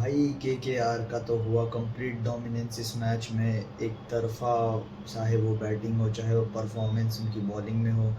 भाई केकेआर का तो हुआ कंप्लीट डोमिनेंस इस मैच में। एक तरफा, चाहे वो बैटिंग हो चाहे वो परफॉर्मेंस उनकी बॉलिंग में हो।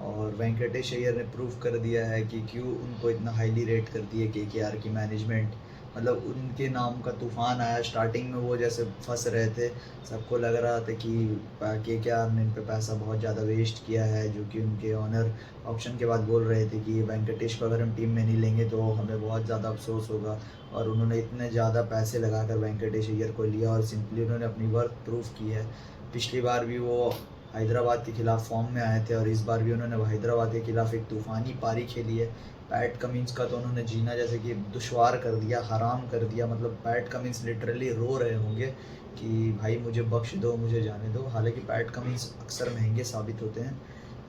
और वेंकटेश अय्यर ने प्रूव कर दिया है कि क्यों उनको इतना हाईली रेट करती है केकेआर की मैनेजमेंट। मतलब उनके नाम का तूफान आया स्टार्टिंग में, वो जैसे फंस रहे थे। सबको लग रहा था कि केकेआर ने इन पे पैसा बहुत ज़्यादा वेस्ट किया है, जो कि उनके ऑनर ऑक्शन के बाद बोल रहे थे कि वेंकटेश को अगर हम टीम में नहीं लेंगे तो हमें बहुत ज़्यादा अफसोस होगा। और उन्होंने इतने ज़्यादा पैसे लगाकर वेंकटेश अय्यर को लिया और सिंपली उन्होंने अपनी वर्थ प्रूफ की है। पिछली बार भी वो हैदराबाद के खिलाफ फॉर्म में आए थे और इस बार भी उन्होंने हैदराबाद के खिलाफ एक तूफ़ानी पारी खेली है। पैट कमिंस का तो उन्होंने जीना जैसे कि दुश्वार कर दिया, हराम कर दिया। मतलब पैट कमिंस लिटरली रो रहे होंगे कि भाई मुझे बख्श दो, मुझे जाने दो। हालांकि पैट कमिंस अक्सर महंगे साबित होते हैं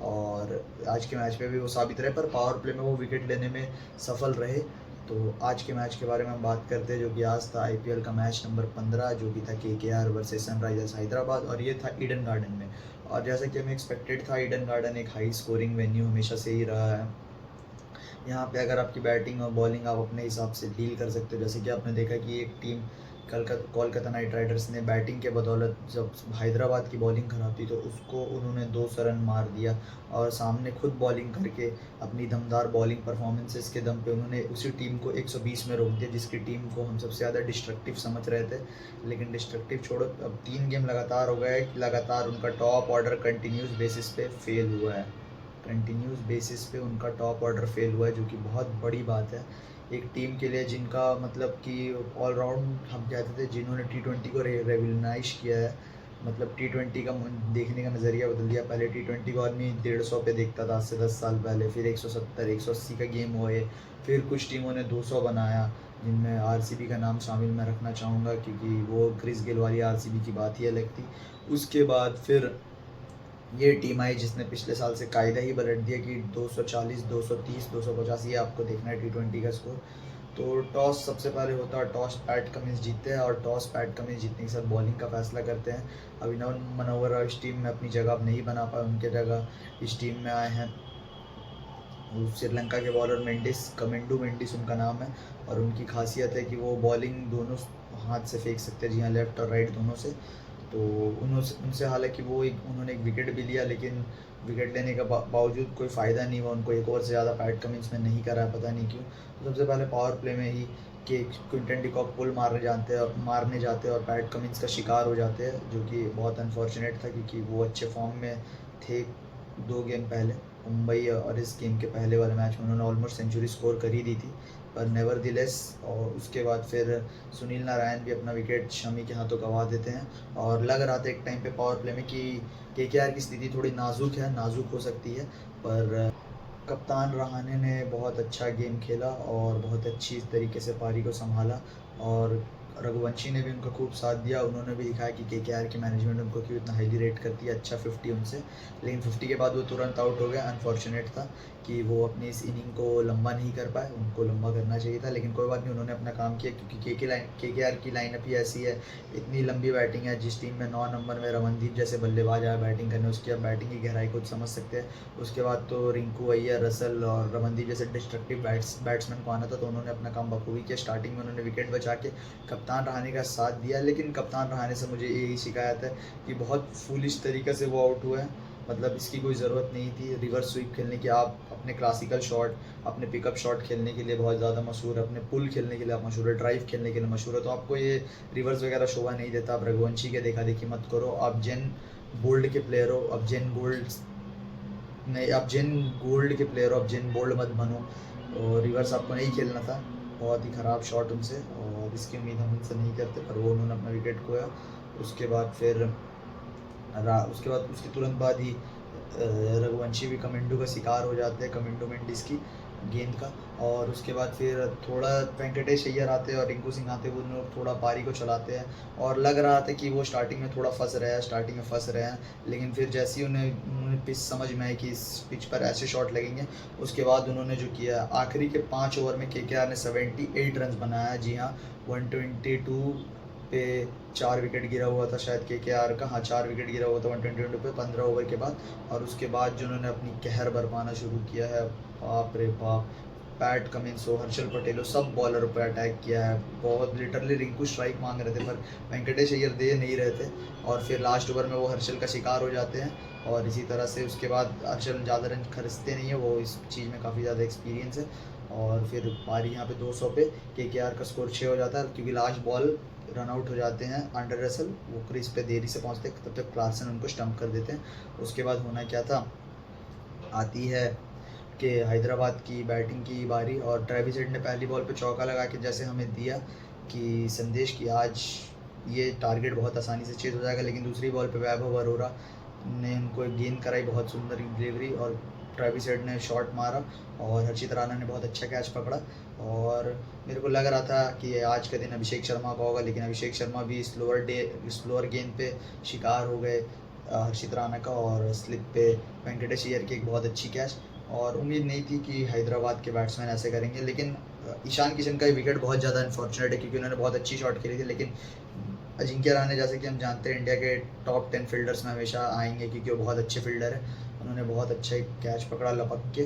और आज के मैच में भी वो साबित रहे, पर पावर प्ले में वो विकेट लेने में सफल रहे। तो आज के मैच के बारे में हम बात करते हैं, जो कि आज था आईपीएल का मैच नंबर 15, जो कि था केकेआर वर्सेस सनराइजर्स हैदराबाद, और ये था ईडन गार्डन में। और जैसा कि हमें एक्सपेक्टेड था, ईडन गार्डन एक हाई स्कोरिंग वेन्यू हमेशा से ही रहा है। यहाँ पे अगर आपकी बैटिंग और बॉलिंग आप अपने हिसाब से डील कर सकते हो। जैसे कि आपने देखा कि एक टीम कोलकाता नाइट राइडर्स ने बैटिंग के बदौलत जब हैदराबाद की बॉलिंग खराब थी तो उसको उन्होंने 200 रन मार दिया। और सामने खुद बॉलिंग करके अपनी दमदार बॉलिंग परफॉर्मेंसेस के दम पे उन्होंने उसी टीम को 120 में रोक दिया, जिसकी टीम को हम सबसे ज़्यादा डिस्ट्रक्टिव समझ रहे थे। लेकिन डिस्ट्रक्टिव छोड़ो, अब 3 गेम लगातार हो गए, लगातार उनका टॉप ऑर्डर कंटिन्यूस बेसिस पे फेल हुआ है। कंटिन्यूस बेसिस पे उनका टॉप ऑर्डर फेल हुआ है, जो कि बहुत बड़ी बात है एक टीम के लिए, जिनका मतलब कि ऑलराउंड हम कहते थे, जिन्होंने टी20 को रेवोल्यूनाइज किया है। मतलब टी20 का देखने का नज़रिया बदल दिया। पहले टी20 को आदमी 150 पे देखता था आज से 10 साल पहले, फिर 170 180 का गेम हुए, फिर कुछ टीमों ने 200 बनाया, जिनमें आरसीबी का नाम शामिल मैं रखना चाहूँगा, क्योंकि वो क्रिस गेल वाली आरसीबी की बात ही अलग थी। उसके बाद फिर ये टीम आई जिसने पिछले साल से कायदा ही पलट दिया कि 240 230 250 ये आपको देखना है टी20 का स्कोर। तो टॉस सबसे पहले होता है, टॉस पैट कमिंस जीतते हैं और टॉस पैट कमिंस जीतने के साथ बॉलिंग का फैसला करते हैं। अभिनव मनोवर इस टीम में अपनी जगह अब नहीं बना पाए, उनके जगह इस टीम में आए हैं श्रीलंका के बॉलर मेंडिस, कमेंडू मेंडिस उनका नाम है। और उनकी खासियत है कि वो बॉलिंग दोनों हाथ से फेंक सकते हैं, जी हाँ, लेफ्ट और राइट दोनों से। तो उनसे हालांकि उन्होंने एक विकेट भी लिया, लेकिन विकेट लेने के बावजूद कोई फ़ायदा नहीं हुआ, उनको एक ओवर से ज़्यादा पैट कमिंस में नहीं करा, पता नहीं क्यों। तो सबसे पहले पावर प्ले में ही कि क्विंटन डिकॉक पुल मारने जाते हैं और पैट कमिंस का शिकार हो जाते हैं, जो कि बहुत अनफॉर्चुनेट था क्योंकि वो अच्छे फॉर्म में थे। 2 गेम पहले मुंबई और इस गेम के पहले वाले मैच में उन्होंने ऑलमोस्ट सेंचुरी स्कोर कर ही दी थी, पर नेवर दिलेस। और उसके बाद फिर सुनील नारायण भी अपना विकेट शमी के हाथों गंवा देते हैं। और लग रहा था एक टाइम पे पावर प्ले में कि केकेआर की स्थिति थोड़ी नाजुक हो सकती है, पर कप्तान रहाणे ने बहुत अच्छा गेम खेला और बहुत अच्छी तरीके से पारी को संभाला। और रघुवंशी ने भी उनका खूब साथ दिया, उन्होंने भी दिखाया कि केकेआर की मैनेजमेंट उनको क्यों इतना हाईली रेट करती है। अच्छा 50 उनसे, लेकिन 50 के बाद वो तुरंत आउट हो गए। अनफॉर्चुनेट था कि वो अपनी इस इनिंग को लंबा नहीं कर पाए, उनको लंबा करना चाहिए था, लेकिन कोई बात नहीं, उन्होंने अपना काम किया। क्योंकि केकेआर की लाइनअप ही ऐसी है, इतनी लंबी बैटिंग है। जिस टीम में 9 नंबर में रमनदीप जैसे बल्लेबाज आए बैटिंग करने, उसकी आप बैटिंग की गहराई खुद समझ सकते हैं। उसके बाद तो रिंकू अय्यर, रसल और रमनदीप जैसे डिस्ट्रक्टिव बैट्समैन को आना था, तो उन्होंने अपना काम बखूबी किया। स्टार्टिंग में उन्होंने विकेट बचा के कप्तान रहाणे का साथ दिया, लेकिन कप्तान रहाणे से मुझे यही शिकायत है कि बहुत फूलिश तरीके से वो आउट हुए हैं। मतलब इसकी कोई ज़रूरत नहीं थी रिवर्स स्वीप खेलने की। आप अपने क्लासिकल शॉट, अपने पिकअप शॉट खेलने के लिए बहुत ज़्यादा मशहूर है, अपने पुल खेलने के लिए आप मशहूर है, ड्राइव खेलने के लिए मशहूर है, तो आपको ये रिवर्स वगैरह शोभा नहीं देता। आप रघुवंशी के देखा देखी मत करो। आप जेन बोल्ड के प्लेयर हो, अब जेन गोल्ड नहीं, आप जेन गोल्ड के प्लेयर हो, आप जेन बोल्ड मत बनो। और रिवर्स आपको नहीं खेलना था, बहुत ही ख़राब शॉट उनसे, और इसकी उम्मीद हम उनसे नहीं करते, पर वो उन्होंने अपना विकेट खोया। उसके बाद फिर उसके तुरंत बाद ही रघुवंशी भी कमेंडू का शिकार हो जाते हैं, कमेंडू मेंडिस की गेंद का। और उसके बाद फिर थोड़ा वेंकटेश अय्यर आते हैं और रिंकू सिंह आते हैं, वो लोग थोड़ा पारी को चलाते हैं। और लग रहा था कि वो स्टार्टिंग में थोड़ा फंस रहे हैं, लेकिन फिर जैसे ही उन्होंने पिच समझ में आई कि इस पिच पर ऐसे शॉट लगेंगे, उसके बाद उन्होंने जो किया, आखिरी के 5 ओवर में केकेआर ने 78 रन बनाया। जी हाँ, 122 पे 4 विकेट गिरा हुआ था शायद केकेआर का, हाँ 4 विकेट गिरा हुआ था 122 पे 15 ओवर के बाद। और उसके बाद जो उन्होंने अपनी कहर बरपाना शुरू किया है, बाप रे बाप, पैट कमिंस हो, हर्षल पटेल हो, सब बॉलर पर अटैक किया है। बहुत लिटरली रिंकू स्ट्राइक मांग रहे थे पर वेंकटेश अय्यर दे नहीं रहे थे, और फिर लास्ट ओवर में वो हर्षल का शिकार हो जाते हैं। और इसी तरह से उसके बाद हर्षल ज़्यादा रन खर्चते नहीं है, वो इस चीज़ में काफ़ी ज़्यादा एक्सपीरियंस है। और फिर पारी यहाँ पे 200 पे केकेआर का स्कोर 6 हो जाता है, क्योंकि लास्ट बॉल रन आउट हो जाते हैं अंडर रसल, वो क्रीज पे देरी से पहुँचते, तब तक क्लार्सन उनको स्टंप कर देते हैं। उसके बाद होना क्या था, आती है कि हैदराबाद की बैटिंग की बारी, और ट्रेविस हेड ने पहली बॉल पे चौका लगा के जैसे हमें दिया कि संदेश की आज ये टारगेट बहुत आसानी से चेज हो जाएगा, लेकिन दूसरी बॉल पे वैभव अरोरा ने उनको एक गेंद कराई, बहुत सुंदर डिलीवरी, और ट्रेविस हेड ने शॉट मारा और हर्षित राणा ने बहुत अच्छा कैच पकड़ा। और मेरे को लग रहा था कि आज का दिन अभिषेक शर्मा का होगा, लेकिन अभिषेक शर्मा भी स्लोअर गेंद पे शिकार हो गए हर्षित राणा का, और स्लिप पे वेंकटेश अय्यर की एक बहुत अच्छी कैच। और उम्मीद नहीं थी कि हैदराबाद के बैट्समैन ऐसे करेंगे, लेकिन ईशान किशन का विकेट बहुत ज़्यादा अनफॉर्चुनेट है, क्योंकि उन्होंने बहुत अच्छी शॉट खेली थी, लेकिन अजिंक्य रहाणे जैसे कि हम जानते हैं इंडिया के टॉप 10 फील्डर्स में हमेशा आएंगे, क्योंकि वो बहुत अच्छे फील्डर है। उन्होंने बहुत अच्छा एक कैच पकड़ा लपक के।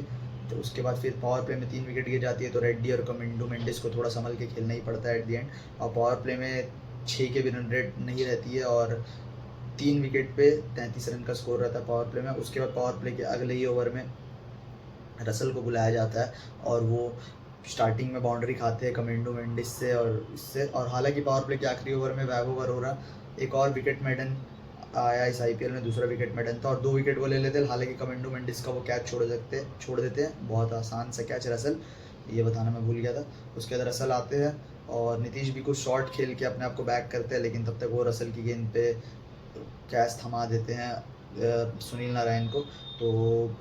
तो उसके बाद फिर पावर प्ले में 3 विकेट गिर जाती है, तो रेड्डी और कमिंडू मेंडिस को थोड़ा संभल के खेलना ही पड़ता है एट दी एंड। और पावर प्ले में 6 के भी रन रेट नहीं रहती है, और 3 विकेट पे 33 रन का स्कोर रहता है पावर प्ले में। उसके बाद पावर प्ले के अगले ही ओवर में रसल को बुलाया जाता है, और वो स्टार्टिंग में बाउंड्री खाते हैं कमिंडो मेंडिस से और इससे। और हालांकि पावर प्ले के आखिरी ओवर में वैभव अरोरा एक और विकेट मेडन आया इस आईपीएल में, दूसरा विकेट मेडन था, और 2 विकेट वो ले लेते हैं। हालांकि कमिंडो मेंडिस का वो कैच छोड़ देते हैं, बहुत आसान सा कैच रसल, ये बताना मैं भूल गया था। उसके बाद रसल आते हैं और नीतीश भी कुछ शॉट खेल के अपने आप को बैक करते हैं, लेकिन तब तक वो रसल की गेंद पे कैच थमा देते हैं सुनील नारायण को। तो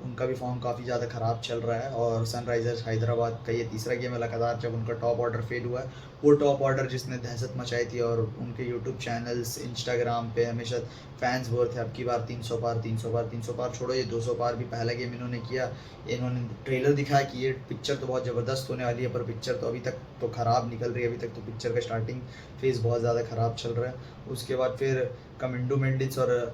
उनका भी फॉर्म काफ़ी ज़्यादा ख़राब चल रहा है, और सनराइज़र्स हैदराबाद का ये तीसरा गेम है लगातार जब उनका टॉप ऑर्डर फेल हुआ है। वो टॉप ऑर्डर जिसने दहशत मचाई थी, और उनके यूट्यूब चैनल्स इंस्टाग्राम पे हमेशा फैंस बोल थे अब की बार 300 पार 300 पार 300 पार, छोड़ो ये 200 पार भी पहला गेम इन्होंने किया। इन्होंने ट्रेलर दिखाया कि ये पिक्चर तो बहुत ज़बरदस्त होने वाली है, पर पिक्चर तो अभी तक तो ख़राब निकल रही है, अभी तक तो पिक्चर का स्टार्टिंग फेज़ बहुत ज़्यादा ख़राब चल रहा है। उसके बाद फिर कमिंडो मेंडिस और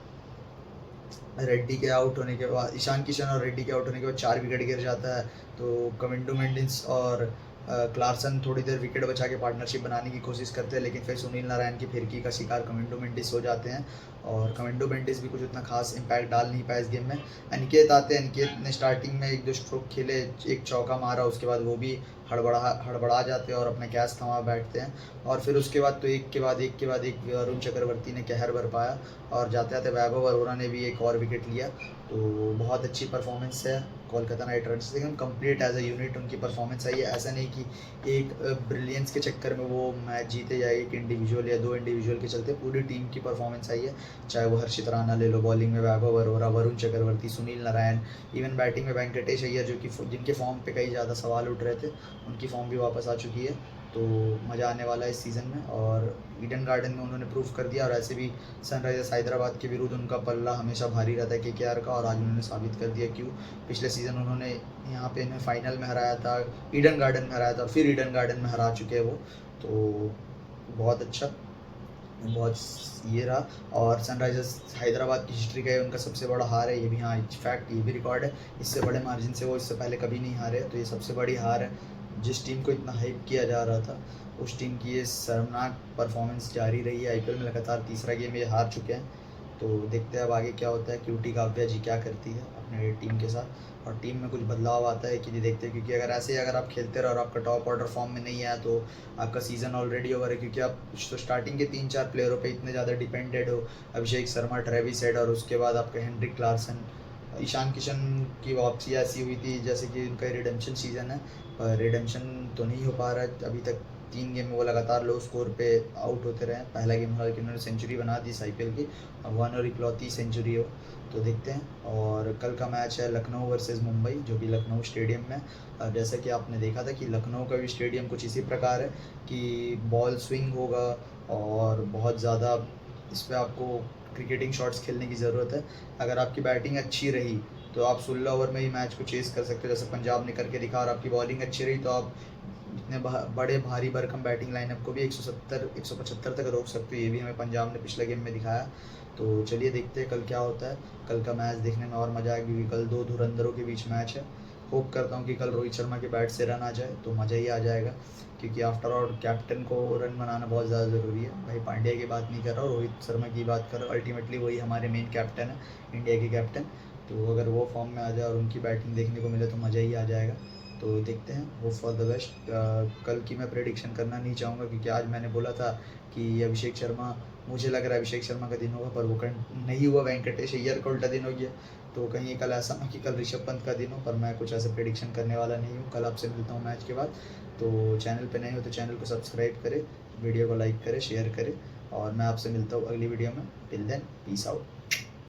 रेड्डी के आउट होने के बाद, ईशान किशन और रेड्डी के आउट होने के बाद 4 विकेट गिर जाता है। तो कमिंडो मेंडिस और क्लार्सन थोड़ी देर विकेट बचा के पार्टनरशिप बनाने की कोशिश करते हैं, लेकिन फिर सुनील नारायण की फिरकी का शिकार कमिंडो मेंडिस हो जाते हैं, और कमिंडो मेंडिस भी कुछ उतना खास इम्पैक्ट डाल नहीं पाए इस गेम में। अनिकेत आते हैं, अनिकेत ने स्टार्टिंग में 1-2 स्ट्रोक खेले, एक चौका मारा, उसके बाद वो भी हड़बड़ा जाते हैं और अपने कैच थमा बैठते हैं। और फिर उसके बाद तो एक के बाद एक वरुण चक्रवर्ती ने कहर बरपाया, और जाते जाते वैभव अरोरा ने भी एक और विकेट लिया। तो बहुत अच्छी परफॉर्मेंस है कोलकाता नाइट राइडर्स से, एकदम कंप्लीट एज अ यूनिट उनकी परफॉर्मेंस आई है। ऐसा नहीं कि एक ब्रिलियंस के चक्कर में वो मैच जीते या एक इंडिविजुअल या 2 इंडिविजुअल के चलते, पूरी टीम की परफॉर्मेंस आई है। चाहे वो हर्षित राणा ले लो, बॉलिंग में वैभव अरोरा, वरुण चक्रवर्ती, सुनील नारायण, इवन बैटिंग में वेंकटेश अय्यर, जो कि जिनके फॉर्म पे कई ज़्यादा सवाल उठ रहे थे, उनकी फॉर्म भी वापस आ चुकी है। तो मज़ा आने वाला है इस सीज़न में, और ईडन गार्डन में उन्होंने प्रूव कर दिया। और ऐसे भी सनराइजर्स हैदराबाद के विरुद्ध उनका पल्ला हमेशा भारी रहता है केकेआर का, और आज उन्होंने साबित कर दिया क्यों। पिछले सीज़न उन्होंने यहाँ पे इन्हें फाइनल में हराया था, ईडन गार्डन में हराया था, और फिर ईडन गार्डन में हरा चुके हैं वो। तो बहुत अच्छा, बहुत ये रहा। और सनराइजर्स हैदराबाद की हिस्ट्री का ये उनका सबसे बड़ा हार है, ये भी, हाँ फैक्ट, ये भी रिकॉर्ड है। इससे बड़े मार्जिन से वो इससे पहले कभी नहीं हारे, तो ये सबसे बड़ी हार है। जिस टीम को इतना हाइप किया जा रहा था, उस टीम की ये शर्मनाक परफॉर्मेंस जारी रही है। आईपीएल में लगातार तीसरा गेम ये हार चुके हैं। तो देखते हैं अब आगे क्या होता है, क्यूटी काव्या जी क्या करती है अपने टीम के साथ, और टीम में कुछ बदलाव आता है कि नहीं देखते हैं। क्योंकि अगर आप खेलते रहो और आपका टॉप ऑर्डर फॉर्म में नहीं आया, तो आपका सीज़न ऑलरेडी ओवर है, क्योंकि आप तो स्टार्टिंग के 3-4 प्लेयरों पे इतने ज़्यादा डिपेंडेड हो, अभिषेक शर्मा, ट्रेविस हेड, और उसके बाद आपका हेनरिक क्लार्सन, ईशान किशन की वापसी ऐसी हुई थी जैसे कि उनका रिडेम्पशन सीज़न है, पर रिडेम्पशन तो नहीं हो पा रहा है अभी तक। 3 गेम में वो लगातार लो स्कोर पे आउट होते रहे। पहला गेम हालांकि उन्होंने सेंचुरी बना दी इस आईपीएल की, अब 1 और इकलौती सेंचुरी हो, तो देखते हैं। और कल का मैच है लखनऊ वर्सेस मुंबई, जो कि लखनऊ स्टेडियम में। जैसा कि आपने देखा था कि लखनऊ का भी स्टेडियम कुछ इसी प्रकार है कि बॉल स्विंग होगा, और बहुत ज़्यादा इस पर आपको क्रिकेटिंग शॉट्स खेलने की ज़रूरत है। अगर आपकी बैटिंग अच्छी रही तो आप 16 ओवर में ही मैच को चेस कर सकते हो, जैसे पंजाब ने करके दिखा। और आपकी बॉलिंग अच्छी रही तो आप इतने बड़े भारी भरकम बैटिंग लाइनअप को भी 170-175 तक रोक सकते हो। ये भी हमें पंजाब ने पिछले गेम में दिखाया। तो चलिए देखते हैं कल क्या होता है। कल का मैच देखने में और मज़ा आएगा, क्योंकि कल 2 धुरंधरों के बीच मैच है। होप करता हूँ कि कल रोहित शर्मा के बैट से रन आ जाए तो मज़ा ही आ जाएगा, क्योंकि आफ्टर ऑल कैप्टन को रन बनाना बहुत ज़्यादा ज़रूरी है। भाई पांड्या की बात नहीं कर रहा हूँ, रोहित शर्मा की बात कर रहा हूँ। अल्टीमेटली वही हमारे मेन कैप्टन है, इंडिया के कैप्टन। तो अगर वो फॉर्म में आ जाए और उनकी बैटिंग देखने को मिले तो मज़ा ही आ जाएगा। तो देखते हैं, होप फॉर द बेस्ट। कल की मैं प्रेडिक्शन करना नहीं चाहूँगा, क्योंकि आज मैंने बोला था कि अभिषेक शर्मा, मुझे लग रहा है अभिषेक शर्मा का दिन होगा, पर वो नहीं हुआ। वेंकटेश अय्यर का उल्टा दिन हो गया। तो कहीं कल ऐसा ना कि कल ऋषभ पंत का दिन हो, पर मैं कुछ ऐसे प्रेडिक्शन करने वाला नहीं हूँ। कल आपसे मिलता हूँ मैच के बाद। तो चैनल पे नए हो तो चैनल को सब्सक्राइब करें, वीडियो को लाइक करें, शेयर करें, और मैं आपसे मिलता हूँ अगली वीडियो में। Till then, peace out.